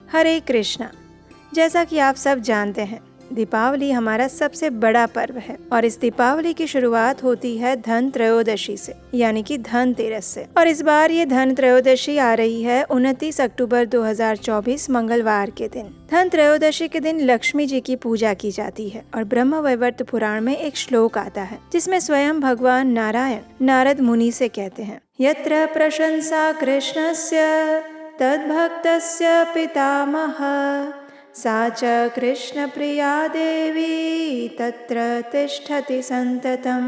हरे कृष्णा। जैसा कि आप सब जानते हैं, दीपावली हमारा सबसे बड़ा पर्व है और इस दीपावली की शुरुआत होती है धन त्रयोदशी से, यानी कि धनतेरस से। और इस बार ये धन त्रयोदशी आ रही है 29 अक्टूबर 2024 मंगलवार के दिन। धन त्रयोदशी के दिन लक्ष्मी जी की पूजा की जाती है और ब्रह्मवैवर्त पुराण में एक श्लोक आता है जिसमें स्वयं भगवान नारायण नारद मुनि से कहते हैं, यत्र प्रशंसा कृष्णस्य तद्भक्तस्य पितामह सा च कृष्ण प्रिया देवी तत्र तिष्ठति संततम।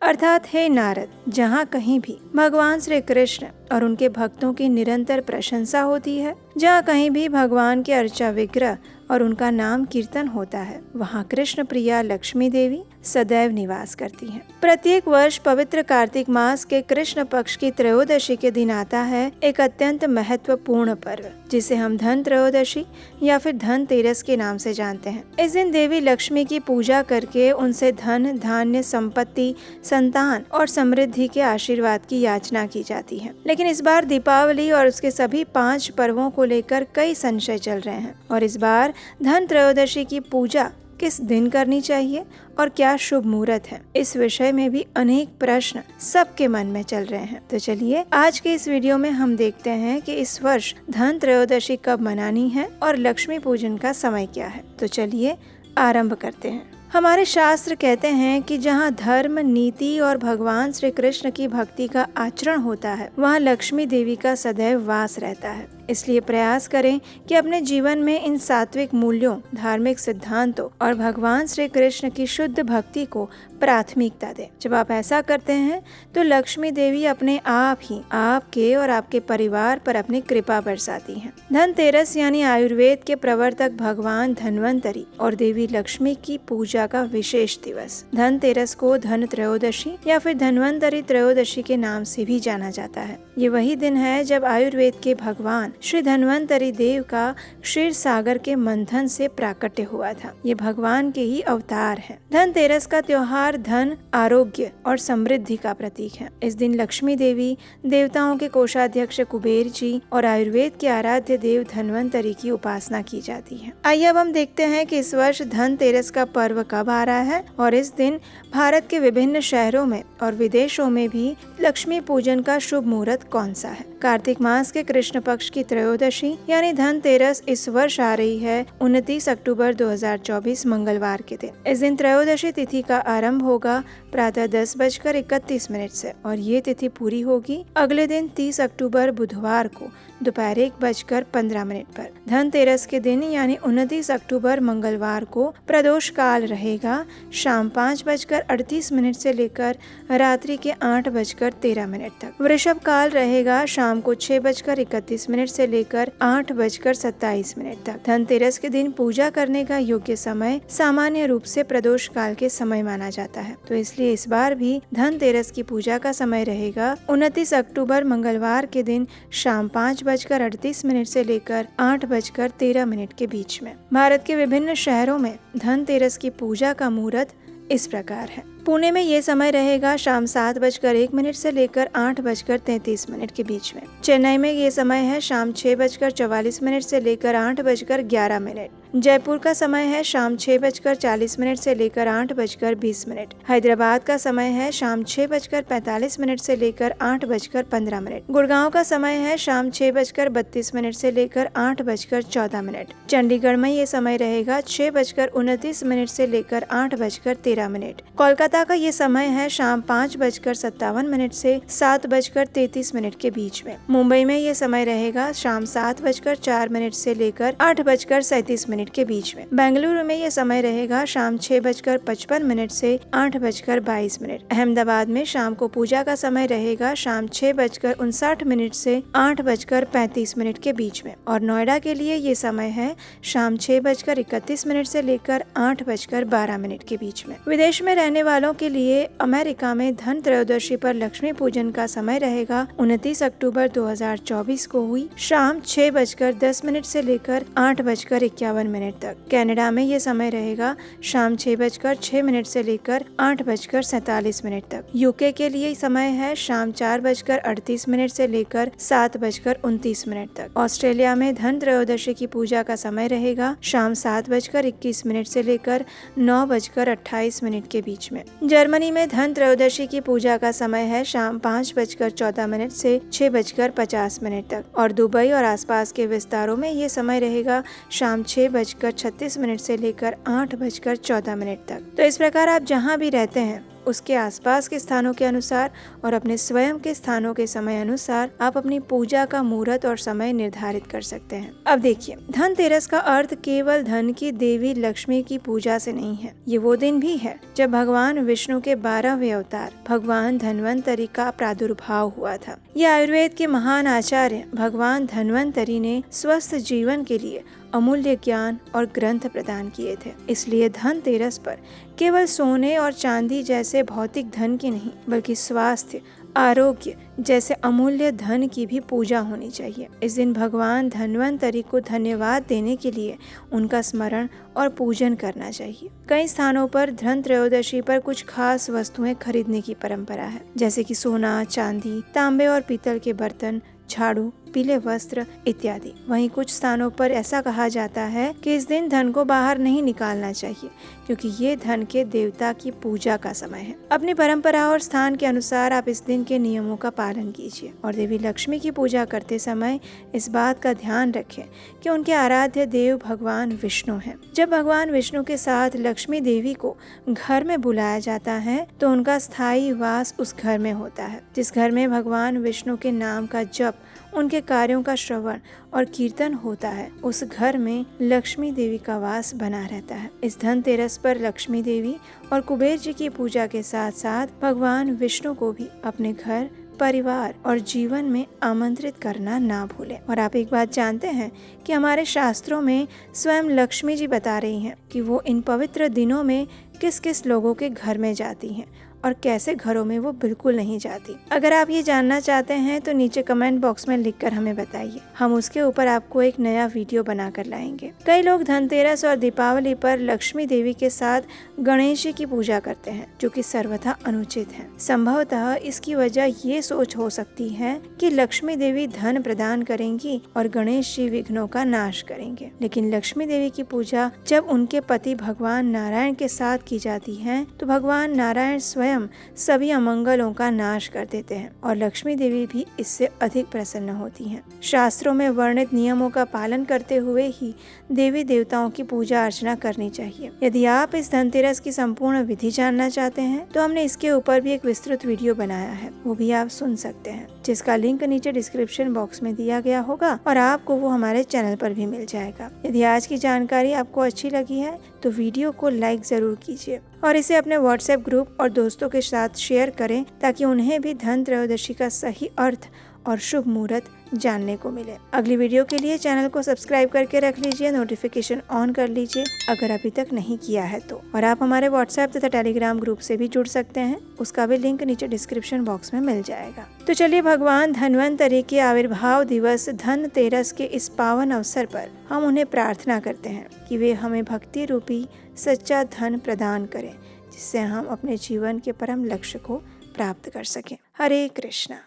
अर्थात हे नारद, जहाँ कहीं भी भगवान श्री कृष्ण और उनके भक्तों की निरंतर प्रशंसा होती है, जहाँ कहीं भी भगवान के अर्चा विग्रह और उनका नाम कीर्तन होता है, वहाँ कृष्ण प्रिया लक्ष्मी देवी सदैव निवास करती हैं। प्रत्येक वर्ष पवित्र कार्तिक मास के कृष्ण पक्ष की त्रयोदशी के दिन आता है एक अत्यंत महत्वपूर्ण पर्व, जिसे हम धन त्रयोदशी या फिर धनतेरस के नाम से जानते हैं। इस दिन देवी लक्ष्मी की पूजा करके उनसे धन, धान्य, संपत्ति, संतान और समृद्धि के आशीर्वाद की याचना की जाती है। लेकिन इस बार दीपावली और उसके सभी 5 पर्वों को लेकर कई संशय चल रहे हैं और इस बार धन त्रयोदशी की पूजा किस दिन करनी चाहिए और क्या शुभ मुहूर्त है, इस विषय में भी अनेक प्रश्न सबके मन में चल रहे हैं। तो चलिए आज के इस वीडियो में हम देखते हैं कि इस वर्ष धन त्रयोदशी कब मनानी है और लक्ष्मी पूजन का समय क्या है। तो चलिए आरंभ करते हैं। हमारे शास्त्र कहते हैं कि जहाँ धर्म, नीति और भगवान श्री कृष्ण की भक्ति का आचरण होता है, वहाँ लक्ष्मी देवी का सदैव वास रहता है। इसलिए प्रयास करें कि अपने जीवन में इन सात्विक मूल्यों, धार्मिक सिद्धांतों और भगवान श्री कृष्ण की शुद्ध भक्ति को प्राथमिकता दें। जब आप ऐसा करते हैं तो लक्ष्मी देवी अपने आप ही आपके और आपके परिवार पर अपनी कृपा बरसाती हैं। धनतेरस यानी आयुर्वेद के प्रवर्तक भगवान धन्वंतरी और देवी लक्ष्मी की पूजा का विशेष दिवस। धनतेरस को धन त्रयोदशी या फिर धन्वंतरी त्रयोदशी के नाम से भी जाना जाता है। ये वही दिन है जब आयुर्वेद के भगवान श्री धन्वंतरी देव का क्षीर सागर के मंथन से प्राकट्य हुआ था। ये भगवान के ही अवतार है। धनतेरस का त्योहार धन, आरोग्य और समृद्धि का प्रतीक है। इस दिन लक्ष्मी देवी, देवताओं के कोषाध्यक्ष कुबेर जी और आयुर्वेद के आराध्य देव धन्वंतरी की उपासना की जाती है। आइए अब हम देखते हैं कि इस वर्ष धनतेरस का पर्व कब आ रहा है और इस दिन भारत के विभिन्न शहरों में और विदेशों में भी लक्ष्मी पूजन का शुभ मुहूर्त कौन सा है। कार्तिक मास के कृष्ण पक्ष की त्रयोदशी यानी धनतेरस इस वर्ष आ रही है 29 अक्टूबर 2024 मंगलवार के दिन। इस दिन त्रयोदशी तिथि का आरंभ होगा प्रातः 10:31 से और ये तिथि पूरी होगी अगले दिन 30 अक्टूबर बुधवार को दोपहर 1:15 पर। धनतेरस के दिन यानी 29 अक्टूबर मंगलवार को प्रदोष काल रहेगा शाम 5:38 से लेकर रात्रि के 8:13 तक। वृषभ काल रहेगा शाम को 6:31 से लेकर 8:27 तक। धनतेरस के दिन पूजा करने का योग्य समय सामान्य रूप से प्रदोष काल के समय माना जाता है, तो इसलिए इस बार भी धनतेरस की पूजा का समय रहेगा 29 अक्टूबर मंगलवार के दिन शाम 5:38 से लेकर 8:13 के बीच में। भारत के विभिन्न शहरों में धनतेरस की पूजा का मुहूर्त इस प्रकार है। पुणे में ये समय रहेगा शाम 7:01 से लेकर 8:33 के बीच में। चेन्नई में ये समय है शाम 6:44 से लेकर 8:11। जयपुर का समय है शाम 6:40 से लेकर 8:20। हैदराबाद का समय है शाम 6:45 से लेकर 8:15। गुड़गांव का समय है शाम 6:32 से लेकर 8:14। चंडीगढ़ में ये समय रहेगा 6:29 से लेकर 8:13। कोलकाता का ये समय है शाम 5:57 से 7:33 के बीच में। मुंबई में ये समय रहेगा शाम 7:04 से लेकर 8:37 के बीच में। बेंगलुरु में ये समय रहेगा शाम 6:55 से 8:22। अहमदाबाद में शाम को पूजा का समय रहेगा शाम 6:59 से 8:35 के बीच में और नोएडा के लिए ये समय है शाम 6:31 से लेकर 8:12 के बीच में। विदेश में रहने वालों के लिए अमेरिका में धन त्रयोदशी पर लक्ष्मी पूजन का समय रहेगा 29 अक्टूबर 2024 को हुई शाम 6:10 से लेकर 8:51 मिनट तक। कनाडा में ये समय रहेगा शाम 6:06 से लेकर 8:47 तक। यूके के लिए समय है शाम 4:38 से लेकर 7:29 तक। ऑस्ट्रेलिया में धन त्रयोदशी की पूजा का समय रहेगा शाम 7:21 से लेकर 9:28 के बीच में। जर्मनी में धन त्रयोदशी की पूजा का समय है शाम 5:14 से 6:50 तक और दुबई और आसपास के विस्तारों में ये समय रहेगा शाम 6:36 से लेकर 8:14 तक। तो इस प्रकार आप जहाँ भी रहते हैं उसके आसपास के स्थानों के अनुसार और अपने स्वयं के स्थानों के समय अनुसार आप अपनी पूजा का मुहूर्त और समय निर्धारित कर सकते हैं। अब देखिए, धनतेरस का अर्थ केवल धन की देवी लक्ष्मी की पूजा से नहीं है। ये वो दिन भी है जब भगवान विष्णु के 12वें अवतार भगवान धन्वंतरी का प्रादुर्भाव हुआ था। यह आयुर्वेद के महान आचार्य भगवान धन्वंतरी ने स्वस्थ जीवन के लिए अमूल्य ज्ञान और ग्रंथ प्रदान किए थे। इसलिए धनतेरस पर केवल सोने और चांदी जैसे भौतिक धन की नहीं बल्कि स्वास्थ्य, आरोग्य जैसे अमूल्य धन की भी पूजा होनी चाहिए। इस दिन भगवान धन्वंतरी को धन्यवाद देने के लिए उनका स्मरण और पूजन करना चाहिए। कई स्थानों पर धन त्रयोदशी पर कुछ खास वस्तुएं खरीदने की परंपरा है, जैसे कि सोना, चांदी, तांबे और पीतल के बर्तन, झाड़ू, पीले वस्त्र इत्यादि। वहीं कुछ स्थानों पर ऐसा कहा जाता है कि इस दिन धन को बाहर नहीं निकालना चाहिए क्योंकि ये धन के देवता की पूजा का समय है। अपनी परंपरा और स्थान के अनुसार आप इस दिन के नियमों का पालन कीजिए और देवी लक्ष्मी की पूजा करते समय इस बात का ध्यान रखें कि उनके आराध्य देव भगवान विष्णु हैं। जब भगवान विष्णु के साथ लक्ष्मी देवी को घर में बुलाया जाता है तो उनका स्थायी वास उस घर में होता है। जिस घर में भगवान विष्णु के नाम का जप, उनके कार्यों का श्रवण और कीर्तन होता है, उस घर में लक्ष्मी देवी का वास बना रहता है। इस धनतेरस पर लक्ष्मी देवी और कुबेर जी की पूजा के साथ साथ भगवान विष्णु को भी अपने घर, परिवार और जीवन में आमंत्रित करना ना भूलें। और आप एक बात जानते हैं कि हमारे शास्त्रों में स्वयं लक्ष्मी जी बता रही हैं कि वो इन पवित्र दिनों में किस किस लोगों के घर में जाती हैं और कैसे घरों में वो बिल्कुल नहीं जाती। अगर आप ये जानना चाहते हैं तो नीचे कमेंट बॉक्स में लिखकर हमें बताइए, हम उसके ऊपर आपको एक नया वीडियो बनाकर लाएंगे। कई लोग धनतेरस और दीपावली पर लक्ष्मी देवी के साथ गणेश जी की पूजा करते हैं, जो कि सर्वथा अनुचित है। संभवतः इसकी वजह ये सोच हो सकती है कि लक्ष्मी देवी धन प्रदान करेंगी और गणेश जी विघ्नों का नाश करेंगे। लेकिन लक्ष्मी देवी की पूजा जब उनके पति भगवान नारायण के साथ की जाती है तो भगवान नारायण स्वयं सभी अमंगलों का नाश कर देते हैं और लक्ष्मी देवी भी इससे अधिक प्रसन्न होती हैं। शास्त्रों में वर्णित नियमों का पालन करते हुए ही देवी देवताओं की पूजा अर्चना करनी चाहिए। यदि आप इस धनतेरस की संपूर्ण विधि जानना चाहते हैं तो हमने इसके ऊपर भी एक विस्तृत वीडियो बनाया है, वो भी आप सुन सकते हैं, जिसका लिंक नीचे डिस्क्रिप्शन बॉक्स में दिया गया होगा और आपको वो हमारे चैनल पर भी मिल जाएगा। यदि आज की जानकारी आपको अच्छी लगी है तो वीडियो को लाइक जरूर कीजिए और इसे अपने व्हाट्सएप ग्रुप और दोस्तों के साथ शेयर करें ताकि उन्हें भी धन त्रयोदशी का सही अर्थ और शुभ मुहूर्त जानने को मिले। अगली वीडियो के लिए चैनल को सब्सक्राइब करके रख लीजिए, नोटिफिकेशन ऑन कर लीजिए अगर अभी तक नहीं किया है तो। और आप हमारे व्हाट्सएप तथा टेलीग्राम ग्रुप से भी जुड़ सकते हैं, उसका भी लिंक नीचे डिस्क्रिप्शन बॉक्स में मिल जाएगा। तो चलिए, भगवान धन्वंतरी के आविर्भाव दिवस धनतेरस के इस पावन अवसर पर हम उन्हें प्रार्थना करते हैं कि वे हमें भक्ति रूपी सच्चा धन प्रदान करें, जिससे हम अपने जीवन के परम लक्ष्य को प्राप्त कर सकें। हरे कृष्णा।